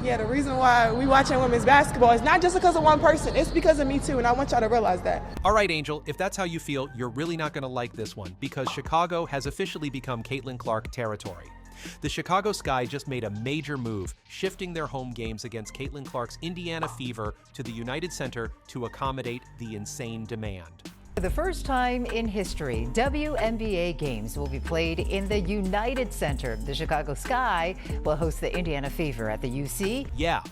Yeah, the reason why we watching women's basketball is not just because of one person, it's because of me too, and I want y'all to realize that. All right, Angel, if that's how you feel, you're really not going to like this one, because Chicago has officially become Caitlin Clark territory. The Chicago Sky just made a major move, shifting their home games against Caitlin Clark's Indiana Fever to the United Center to accommodate the insane demand. For the first time in history, WNBA games will be played in the United Center. The Chicago Sky will host the Indiana Fever at the UC. Yeah,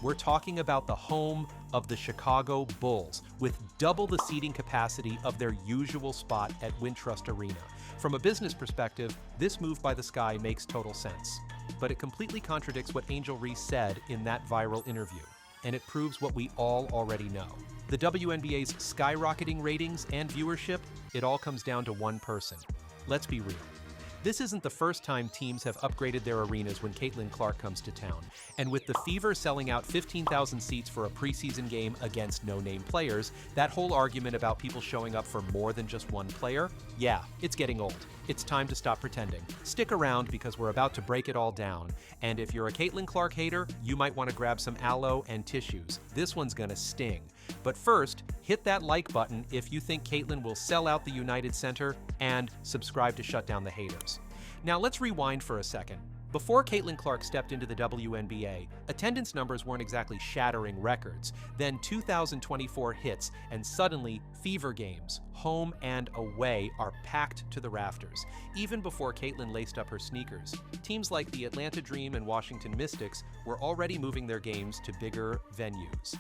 we're talking about the home of the Chicago Bulls, with double the seating capacity of their usual spot at Wintrust Arena. From a business perspective, this move by the Sky makes total sense. But it completely contradicts what Angel Reese said in that viral interview, and it proves what we all already know. The WNBA's skyrocketing ratings and viewership, it all comes down to one person. Let's be real. This isn't the first time teams have upgraded their arenas when Caitlin Clark comes to town. And with the Fever selling out 15,000 seats for a preseason game against no-name players, that whole argument about people showing up for more than just one player, yeah, it's getting old. It's time to stop pretending. Stick around, because we're about to break it all down. And if you're a Caitlin Clark hater, you might want to grab some aloe and tissues. This one's gonna sting. But first, hit that like button if you think Caitlin will sell out the United Center, and subscribe to shut down the haters. Now let's rewind for a second. Before Caitlin Clark stepped into the WNBA, attendance numbers weren't exactly shattering records. Then 2024 hits, and suddenly Fever games, home and away, are packed to the rafters. Even before Caitlin laced up her sneakers, teams like the Atlanta Dream and Washington Mystics were already moving their games to bigger venues.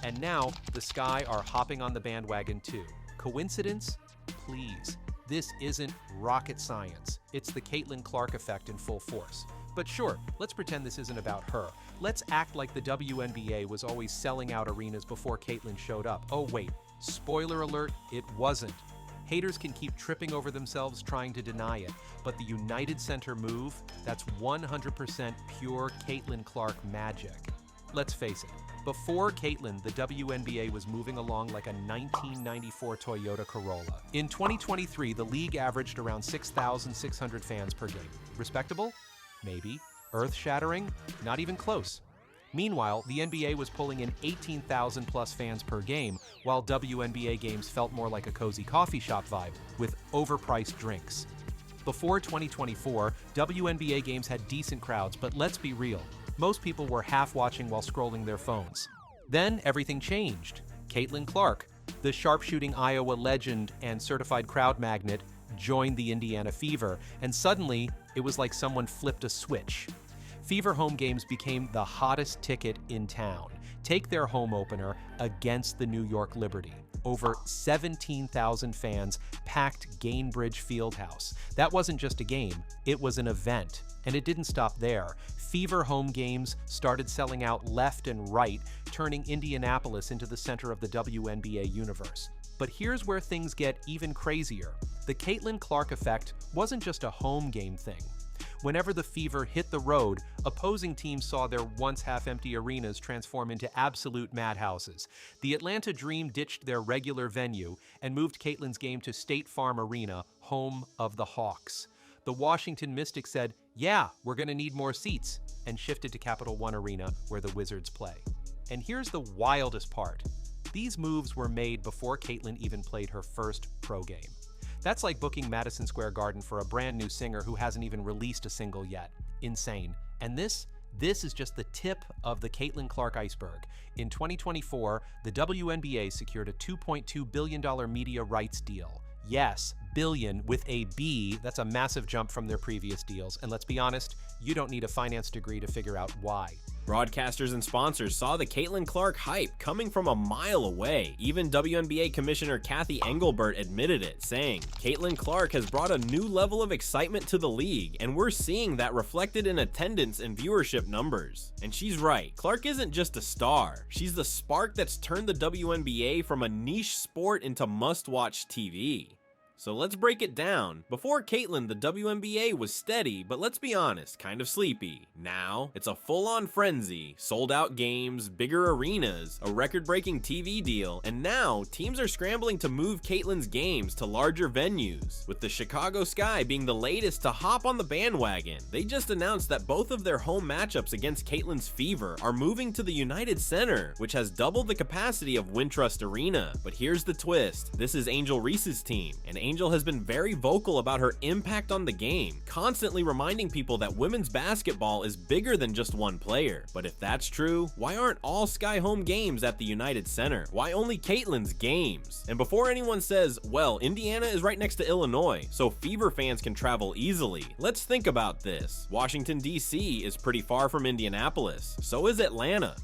And now, the Sky are hopping on the bandwagon too. Coincidence? Please. This isn't rocket science. It's the Caitlin Clark effect in full force. But sure, let's pretend this isn't about her. Let's act like the WNBA was always selling out arenas before Caitlin showed up. Oh wait, spoiler alert, it wasn't. Haters can keep tripping over themselves trying to deny it, but the United Center move, that's 100% pure Caitlin Clark magic. Let's face it, before Caitlin, the WNBA was moving along like a 1994 Toyota Corolla. In 2023, the league averaged around 6,600 fans per game. Respectable? Maybe. Earth-shattering? Not even close. Meanwhile, the NBA was pulling in 18,000 plus fans per game, while WNBA games felt more like a cozy coffee shop vibe, with overpriced drinks. Before 2024, WNBA games had decent crowds, but let's be real. Most people were half watching while scrolling their phones. Then everything changed. Caitlin Clark, the sharpshooting Iowa legend and certified crowd magnet, joined the Indiana Fever, and suddenly it was like someone flipped a switch. Fever home games became the hottest ticket in town. Take their home opener against the New York Liberty. Over 17,000 fans packed Gainbridge Fieldhouse. That wasn't just a game, it was an event. And it didn't stop there. Fever home games started selling out left and right, turning Indianapolis into the center of the WNBA universe. But here's where things get even crazier. The Caitlin Clark effect wasn't just a home game thing. Whenever the Fever hit the road, opposing teams saw their once half-empty arenas transform into absolute madhouses. The Atlanta Dream ditched their regular venue and moved Caitlin's game to State Farm Arena, home of the Hawks. The Washington Mystics said, yeah, we're going to need more seats, and shifted to Capital One Arena, where the Wizards play. And here's the wildest part. These moves were made before Caitlin even played her first pro game. That's like booking Madison Square Garden for a brand new singer who hasn't even released a single yet. Insane. And this is just the tip of the Caitlin Clark iceberg. In 2024, the WNBA secured a $2.2 billion media rights deal. Yes, billion with a B. That's a massive jump from their previous deals. And let's be honest, you don't need a finance degree to figure out why. Broadcasters and sponsors saw the Caitlin Clark hype coming from a mile away. Even WNBA Commissioner Kathy Engelbert admitted it, saying, Caitlin Clark has brought a new level of excitement to the league, and we're seeing that reflected in attendance and viewership numbers. And she's right, Clark isn't just a star, she's the spark that's turned the WNBA from a niche sport into must-watch TV. So let's break it down. Before Caitlyn, the WNBA was steady, but let's be honest, kind of sleepy. Now, it's a full-on frenzy, sold-out games, bigger arenas, a record-breaking TV deal, and now teams are scrambling to move Caitlyn's games to larger venues, with the Chicago Sky being the latest to hop on the bandwagon. They just announced that both of their home matchups against Caitlyn's Fever are moving to the United Center, which has doubled the capacity of Wintrust Arena. But here's the twist. This is Angel Reese's team, and Angel has been very vocal about her impact on the game, constantly reminding people that women's basketball is bigger than just one player. But if that's true, why aren't all Sky home games at the United Center? Why only Caitlyn's games? And before anyone says, well, Indiana is right next to Illinois, so Fever fans can travel easily, let's think about this. Washington, D.C. is pretty far from Indianapolis, so is Atlanta.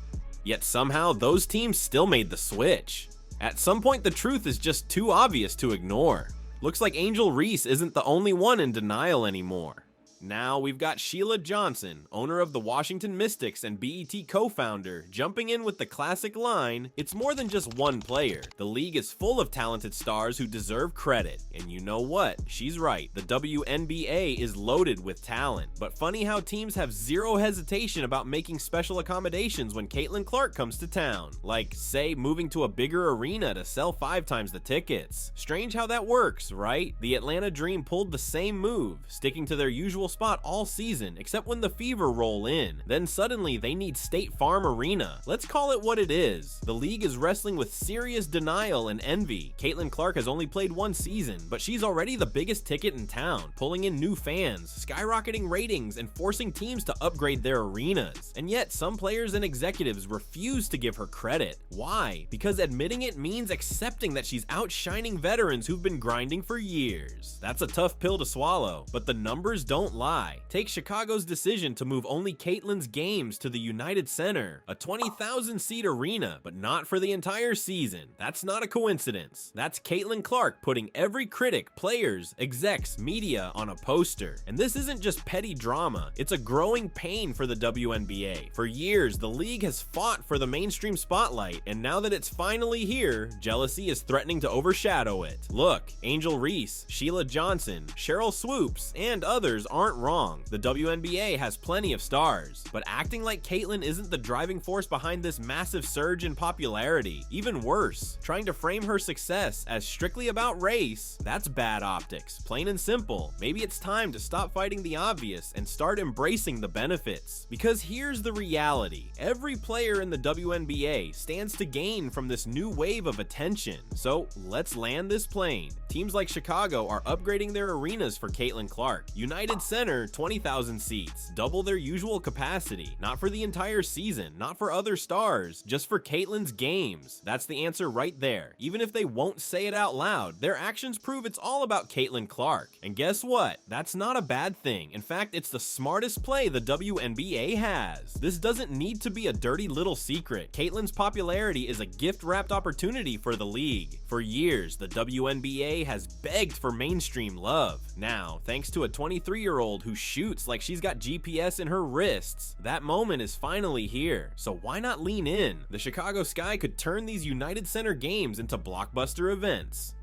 Yet somehow those teams still made the switch. At some point, the truth is just too obvious to ignore. Looks like Angel Reese isn't the only one in denial anymore. Now we've got Sheila Johnson, owner of the Washington Mystics and BET co-founder, jumping in with the classic line, "It's more than just one player. The league is full of talented stars who deserve credit." And you know what? She's right. The WNBA is loaded with talent. But funny how teams have zero hesitation about making special accommodations when Caitlyn Clark comes to town. Like, say, moving to a bigger arena to sell 5 times the tickets. Strange how that works, right? The Atlanta Dream pulled the same move, sticking to their usual spot all season, except when the Fever roll in. Then suddenly they need State Farm Arena. Let's call it what it is. The league is wrestling with serious denial and envy. Caitlyn Clark has only played 1 season, but she's already the biggest ticket in town, pulling in new fans, skyrocketing ratings, and forcing teams to upgrade their arenas. And yet some players and executives refuse to give her credit. Why? Because admitting it means accepting that she's outshining veterans who've been grinding for years. That's a tough pill to swallow, but the numbers don't lie. Take Chicago's decision to move only Caitlyn's games to the United Center, a 20,000 seat arena, but not for the entire season. That's not a coincidence. That's Caitlyn Clark putting every critic, players, execs, media on a poster. And this isn't just petty drama, it's a growing pain for the WNBA. For years, the league has fought for the mainstream spotlight, and now that it's finally here, jealousy is threatening to overshadow it. Look, Angel Reese, Sheila Johnson, Cheryl Swoops, and others aren't wrong. The WNBA has plenty of stars, but acting like Caitlyn isn't the driving force behind this massive surge in popularity. Even worse, trying to frame her success as strictly about race, that's bad optics, plain and simple. Maybe it's time to stop fighting the obvious and start embracing the benefits. Because here's the reality. Every player in the WNBA stands to gain from this new wave of attention. So let's land this plane. Teams like Chicago are upgrading their arenas for Caitlyn Clark. United Center, 20,000 seats, double their usual capacity. Not for the entire season, not for other stars, just for Caitlyn's games. That's the answer right there. Even if they won't say it out loud, their actions prove it's all about Caitlyn Clark. And guess what? That's not a bad thing. In fact, it's the smartest play the WNBA has. This doesn't need to be a dirty little secret. Caitlyn's popularity is a gift-wrapped opportunity for the league. For years, the WNBA has begged for mainstream love. Now, thanks to a 23-year-old who shoots like she's got GPS in her wrists, that moment is finally here. So why not lean in? The Chicago Sky could turn these United Center games into blockbuster events.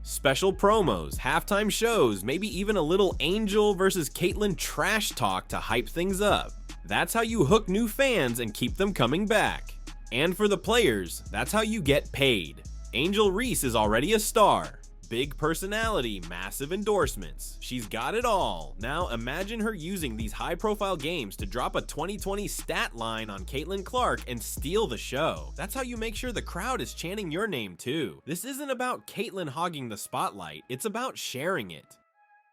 Special promos, halftime shows, maybe even a little Angel versus Caitlyn trash talk to hype things up. That's how you hook new fans and keep them coming back. And for the players, that's how you get paid. Angel Reese is already a star. Big personality, massive endorsements. She's got it all. Now imagine her using these high-profile games to drop a 2020 stat line on Caitlyn Clark and steal the show. That's how you make sure the crowd is chanting your name too. This isn't about Caitlyn hogging the spotlight, it's about sharing it.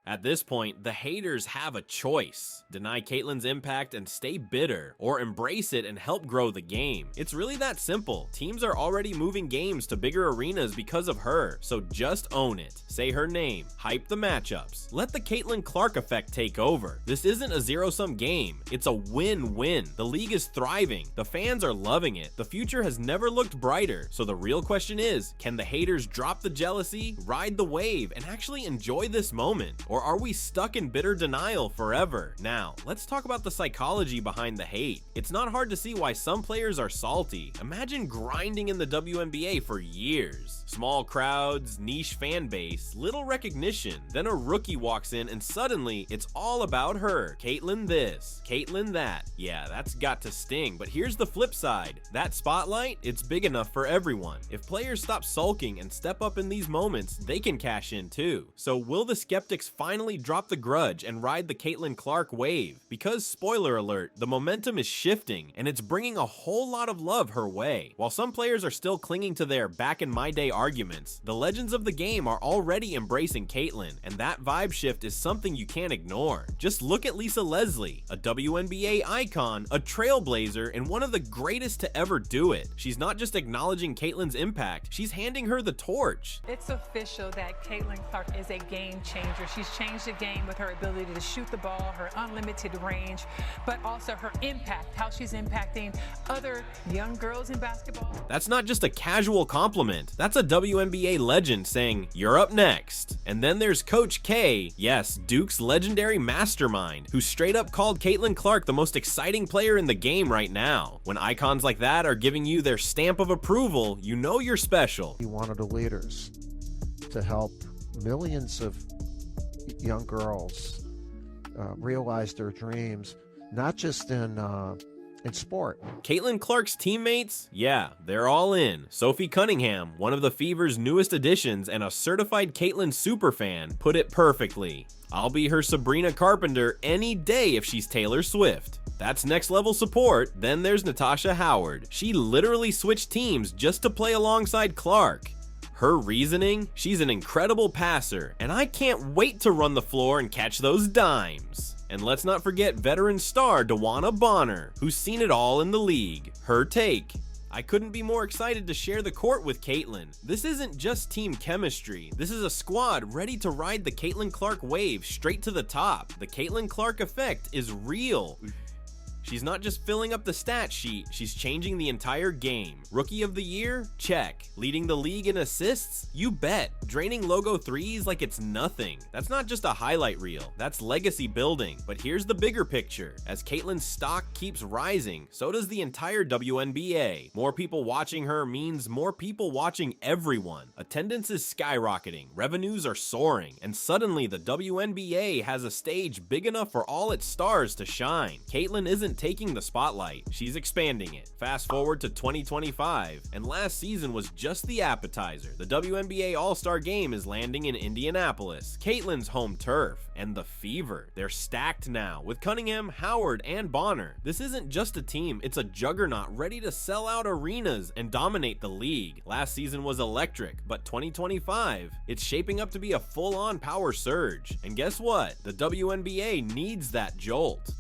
At this point, the haters have a choice. Deny Caitlyn's impact and stay bitter, or embrace it and help grow the game. It's really that simple. Teams are already moving games to bigger arenas because of her, so just own it. Say her name, hype the matchups. Let the Caitlyn Clark effect take over. This isn't a zero-sum game, it's a win-win. The league is thriving, the fans are loving it, the future has never looked brighter. So the real question is, can the haters drop the jealousy, ride the wave, and actually enjoy this moment? Or are we stuck in bitter denial forever? Now, let's talk about the psychology behind the hate. It's not hard to see why some players are salty. Imagine grinding in the WNBA for years. Small crowds, niche fan base, little recognition. Then a rookie walks in and suddenly it's all about her. Caitlyn this, Caitlyn that. Yeah, that's got to sting, but here's the flip side. That spotlight, it's big enough for everyone. If players stop sulking and step up in these moments, they can cash in too. So will the skeptics finally drop the grudge and ride the Caitlin Clark wave? Because, spoiler alert, the momentum is shifting and it's bringing a whole lot of love her way. While some players are still clinging to their back in my day arguments, the legends of the game are already embracing Caitlyn, and that vibe shift is something you can't ignore. Just look at Lisa Leslie, a WNBA icon, a trailblazer, and one of the greatest to ever do it. She's not just acknowledging Caitlyn's impact, she's handing her the torch. It's official that Caitlin Clark is a game changer. She's changed the game with her ability to shoot the ball, her unlimited range, but also her impact, how she's impacting other young girls in basketball. That's not just a casual compliment. That's a WNBA legend saying, "You're up next." And then there's Coach K, yes, Duke's legendary mastermind, who straight up called Caitlin Clark the most exciting player in the game right now. When icons like that are giving you their stamp of approval, you know you're special. He wanted the leaders to help millions of young girls realize their dreams, not just in sport. Caitlin Clark's teammates? Yeah, they're all in. Sophie Cunningham, one of the Fever's newest additions and a certified Caitlin superfan, put it perfectly. "I'll be her Sabrina Carpenter any day if she's Taylor Swift." That's next level support. Then there's Natasha Howard. She literally switched teams just to play alongside Clark. Her reasoning? She's an incredible passer, and I can't wait to run the floor and catch those dimes. And let's not forget veteran star Wnba Bonner, who's seen it all in the league. Her take: "I couldn't be more excited to share the court with Caitlin. This isn't just team chemistry. This is a squad ready to ride the Caitlin Clark wave straight to the top. The Caitlin Clark effect is real." She's not just filling up the stat sheet, she's changing the entire game. Rookie of the year? Check. Leading the league in assists? You bet. Draining logo threes like it's nothing. That's not just a highlight reel, that's legacy building. But here's the bigger picture. As Caitlin's stock keeps rising, so does the entire WNBA. More people watching her means more people watching everyone. Attendance is skyrocketing, revenues are soaring, and suddenly the WNBA has a stage big enough for all its stars to shine. Caitlin isn't taking the spotlight, she's expanding it. Fast forward to 2025, and last season was just the appetizer. The WNBA All-Star Game is landing in Indianapolis, Caitlin's home turf, and the Fever. They're stacked now, with Cunningham, Howard, and Bonner. This isn't just a team, it's a juggernaut ready to sell out arenas and dominate the league. Last season was electric, but 2025, it's shaping up to be a full-on power surge. And guess what? The WNBA needs that jolt.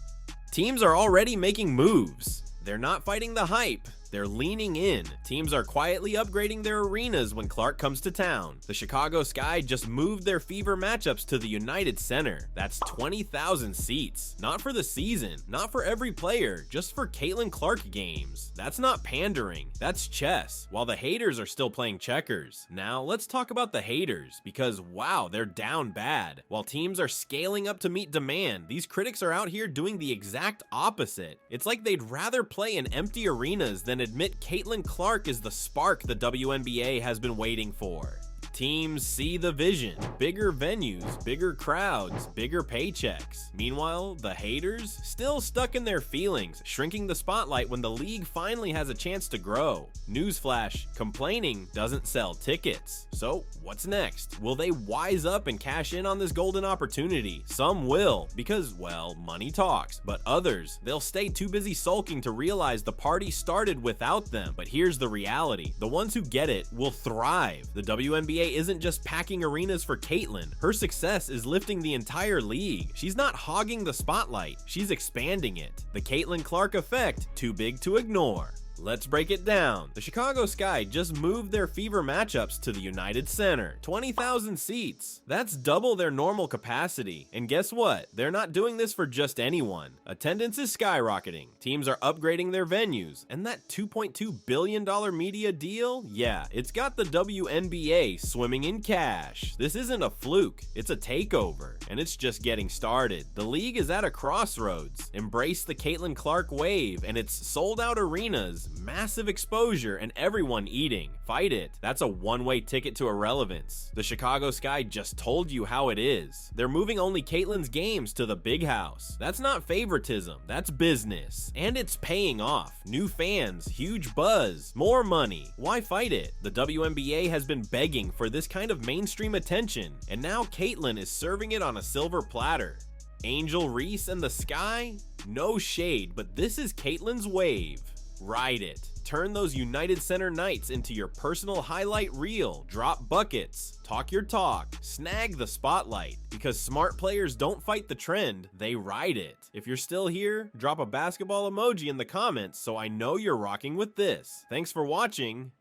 Teams are already making moves. They're not fighting the hype, they're leaning in. Teams are quietly upgrading their arenas when Clark comes to town. The Chicago Sky just moved their Fever matchups to the United Center. That's 20,000 seats. Not for the season, not for every player, just for Caitlin Clark games. That's not pandering, that's chess, while the haters are still playing checkers. Now let's talk about the haters, because wow, they're down bad. While teams are scaling up to meet demand, these critics are out here doing the exact opposite. It's like they'd rather play in empty arenas than admit Caitlin Clark is the spark the WNBA has been waiting for. Teams see the vision. Bigger venues, bigger crowds, bigger paychecks. Meanwhile, the haters still stuck in their feelings, shrinking the spotlight when the league finally has a chance to grow. Newsflash, complaining doesn't sell tickets. So what's next? Will they wise up and cash in on this golden opportunity? Some will, because, well, money talks. But others, they'll stay too busy sulking to realize the party started without them. But here's the reality. The ones who get it will thrive. The WNBA isn't just packing arenas for Caitlin. Her success is lifting the entire league. She's not hogging the spotlight, she's expanding it. The Caitlin Clark effect, too big to ignore. Let's break it down. The Chicago Sky just moved their Fever matchups to the United Center. 20,000 seats. That's double their normal capacity. And guess what? They're not doing this for just anyone. Attendance is skyrocketing. Teams are upgrading their venues. And that $2.2 billion media deal? Yeah, it's got the WNBA swimming in cash. This isn't a fluke. It's a takeover. And it's just getting started. The league is at a crossroads. Embrace the Caitlin Clark wave and its sold-out arenas, massive exposure, and everyone eating. Fight it. That's a one-way ticket to irrelevance. The Chicago Sky just told you how it is. They're moving only Caitlin's games to the big house. That's not favoritism. That's business. And it's paying off. New fans, huge buzz, more money. Why fight it? The WNBA has been begging for this kind of mainstream attention, and now Caitlin is serving it on a silver platter. Angel Reese and the Sky? No shade, but this is Caitlin's wave. Ride it. Turn those United Center nights into your personal highlight reel. Drop buckets. Talk your talk. Snag the spotlight. Because smart players don't fight the trend, they ride it. If you're still here, drop a basketball emoji in the comments so I know you're rocking with this. Thanks for watching.